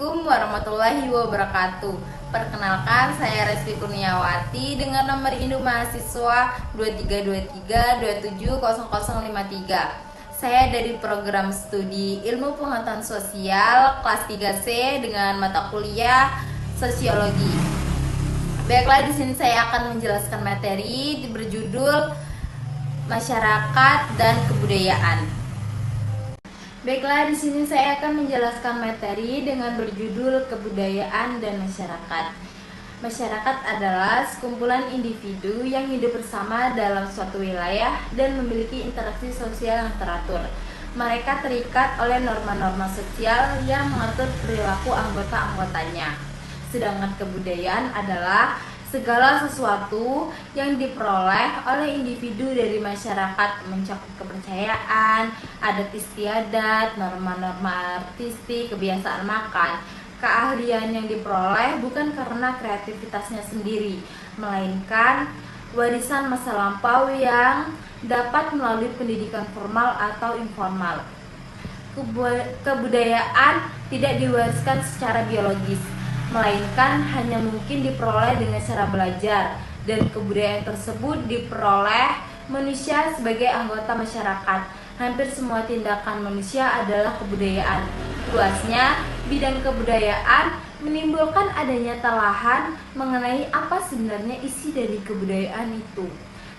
Assalamualaikum warahmatullahi wabarakatuh. Perkenalkan, saya Resti Kurniawati dengan nomor induk mahasiswa 2323270053. Saya dari program studi Ilmu Pengetahuan Sosial kelas 3C dengan mata kuliah Sosiologi. Baiklah, di sini saya akan menjelaskan materi berjudul Masyarakat dan Kebudayaan. Baiklah, di sini saya akan menjelaskan materi dengan berjudul Kebudayaan dan Masyarakat. Masyarakat adalah sekumpulan individu yang hidup bersama dalam suatu wilayah dan memiliki interaksi sosial yang teratur. Mereka terikat oleh norma-norma sosial yang mengatur perilaku anggota-anggotanya. Sedangkan kebudayaan adalah segala sesuatu yang diperoleh oleh individu dari masyarakat, mencakup kepercayaan, adat istiadat, norma-norma artistik, kebiasaan makan. Keahlian yang diperoleh bukan karena kreativitasnya sendiri, melainkan warisan masa lampau yang dapat melalui pendidikan formal atau informal. Kebudayaan tidak diwariskan secara biologis, melainkan hanya mungkin diperoleh dengan cara belajar, dan kebudayaan tersebut diperoleh manusia sebagai anggota masyarakat. Hampir semua tindakan manusia adalah kebudayaan. Luasnya, bidang kebudayaan menimbulkan adanya telahan mengenai apa sebenarnya isi dari kebudayaan itu.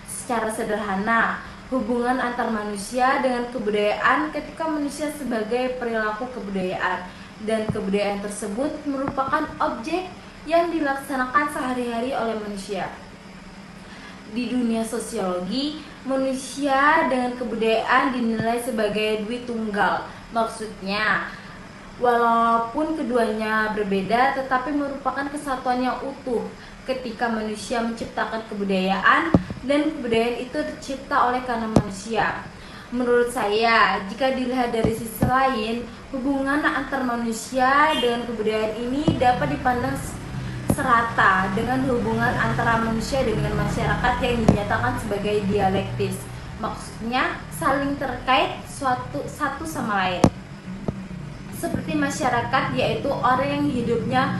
Secara sederhana, hubungan antar manusia dengan kebudayaan ketika manusia sebagai perilaku kebudayaan, dan kebudayaan tersebut merupakan objek yang dilaksanakan sehari-hari oleh manusia. Di dunia sosiologi, manusia dengan kebudayaan dinilai sebagai dwi tunggal. Maksudnya, walaupun keduanya berbeda, tetapi merupakan kesatuan yang utuh ketika manusia menciptakan kebudayaan, dan kebudayaan itu tercipta oleh karena manusia. Menurut saya, jika dilihat dari sisi lain, hubungan antar manusia dengan kebudayaan ini dapat dipandang serata dengan hubungan antara manusia dengan masyarakat yang dinyatakan sebagai dialektis. Maksudnya, saling terkait satu sama lain. Seperti masyarakat, yaitu orang yang hidupnya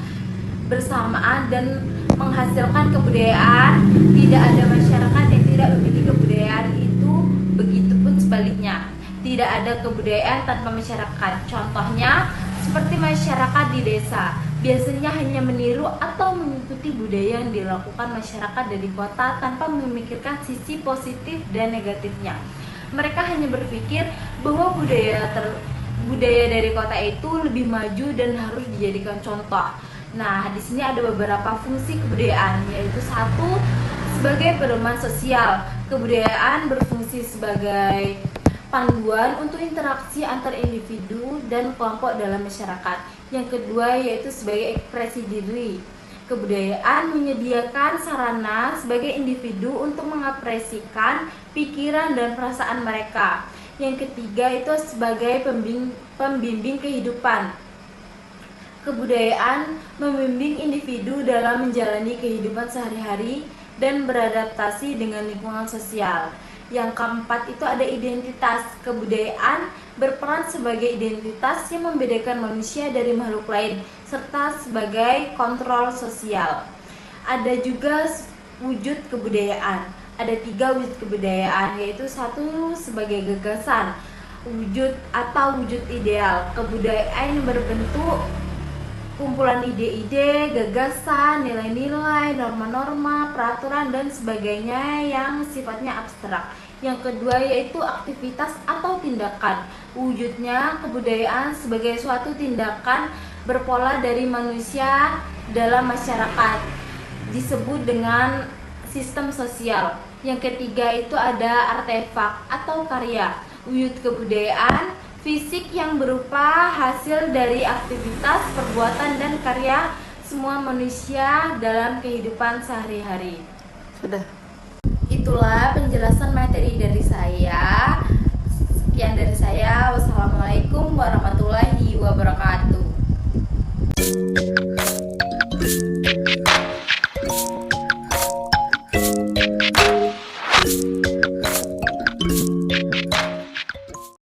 bersamaan dan menghasilkan kebudayaan. Tidak ada masyarakat yang tidak memiliki kebudayaan itu, begitupun sebaliknya. Tidak ada kebudayaan tanpa masyarakat. Contohnya, seperti masyarakat di desa, biasanya hanya meniru atau mengikuti budaya yang dilakukan masyarakat dari kota tanpa memikirkan sisi positif dan negatifnya. Mereka hanya berpikir bahwa budaya dari kota itu lebih maju dan harus dijadikan contoh. Nah, di sini ada beberapa fungsi kebudayaan, yaitu satu, sebagai pedoman sosial. Kebudayaan berfungsi sebagai panduan untuk interaksi antar individu dan kelompok dalam masyarakat. Yang kedua, yaitu sebagai ekspresi diri. Kebudayaan menyediakan sarana sebagai individu untuk mengekspresikan pikiran dan perasaan mereka. Yang ketiga, itu sebagai pembimbing kehidupan. Kebudayaan membimbing individu dalam menjalani kehidupan sehari-hari dan beradaptasi dengan lingkungan sosial. Yang keempat, itu ada identitas. Kebudayaan berperan sebagai identitas yang membedakan manusia dari makhluk lain, serta sebagai kontrol sosial. Ada juga wujud kebudayaan. Ada 3 wujud kebudayaan, yaitu satu, sebagai gagasan, wujud atau wujud ideal. Kebudayaan yang berbentuk kumpulan ide-ide, gagasan, nilai-nilai, norma-norma, peraturan, dan sebagainya yang sifatnya abstrak. Yang kedua, yaitu aktivitas atau tindakan. Wujudnya kebudayaan sebagai suatu tindakan berpola dari manusia dalam masyarakat, disebut dengan sistem sosial. Yang ketiga, itu ada artefak atau karya. Wujud kebudayaan fisik yang berupa hasil dari aktivitas, perbuatan, dan karya semua manusia dalam kehidupan sehari-hari. Sudah. Itulah penjelasan materi dari saya. Sekian dari saya. Wassalamualaikum warahmatullahi wabarakatuh.